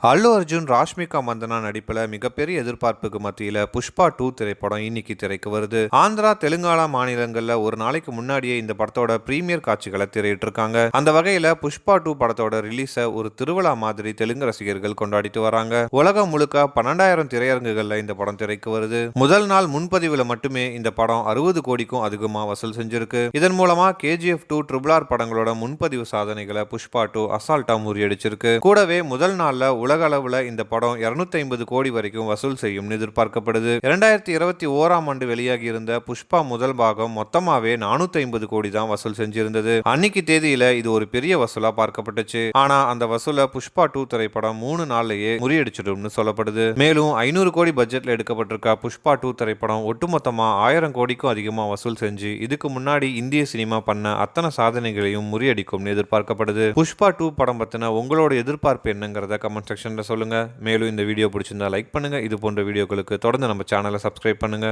அல்லு அர்ஜுன், ராஷ்மிகா மந்தனா நடிப்பில் மிகப்பெரிய எதிர்பார்ப்புக்கு மத்தியில் புஷ்பா 2 திரைப்படம் இன்னைக்கு திரைக்கு வருது. ஆந்திரா, தெலுங்கானா மாநிலங்களில் ஒரு நாளைக்கு முன்னாடியே இந்த படத்தோட பிரீமியர் காட்சிகளை திரையிட்டு இருக்காங்க. அந்த வகையில் புஷ்பா 2 படத்தோட ரிலீஸை ஒரு திருவிழா மாதிரி தெலுங்கு ரசிகர்கள் கொண்டாடிட்டு வராங்க. உலகம் முழுக்க 12,000 திரையரங்குகளில் இந்த படம் திரைக்கு வருது. முதல் நாள் முன்பதிவில் மட்டுமே இந்த படம் 60 கோடிக்கும் அதிகமாக வசூல் செஞ்சிருக்கு. இதன் மூலமா KGF 2, RRR படங்களோட முன்பதிவு சாதனைகளை புஷ்பா 2 அசால்ட்டா முறியடிச்சிருக்கு. கூடவே முதல் நாள்ல உலக அளவுல இந்த படம் 250 கோடி வரைக்கும் வசூல் செய்யும் எதிர்பார்க்கப்படுது. 2021ஆம் ஆண்டு வெளியாகி இருந்த புஷ்பா முதல் பாகம் மொத்தமாவே 450 கோடி தான் வசூல் செஞ்சிருந்தது. அன்னைக்கு தேதியில இது ஒரு பெரிய வசூலா பார்க்கப்பட்டுச்சு. ஆனா அந்த வசூல புஷ்பா 2 திரைப்படம் 3 நாள்லயே முறியடிச்சிடும்னு சொல்லப்படுது. மேலும் 500 கோடி பட்ஜெட்ல எடுக்கப்பட்டிருக்க புஷ்பா 2 திரைப்படம் ஒட்டுமொத்தமா 1000 கோடிக்கும் அதிகமா வசூல் செஞ்சு இதுக்கு முன்னாடி இந்திய சினிமா பண்ண அத்தனை சாதனைகளையும் முறியடிக்கும்னு எதிர்பார்க்கப்படுது. புஷ்பா 2 படம் பத்தின உங்களோட எதிர்பார்ப்பு என்னங்கிறத கமெண்ட் செக்ஷன்ல சொல்லுங்க. மேலும் இந்த வீடியோ பிடிச்சிருந்தா லைக் பண்ணுங்க. இது போன்ற வீடியோக்களுக்கு தொடர்ந்து நம்ம சேனலை சப்ஸ்கிரைப் பண்ணுங்க.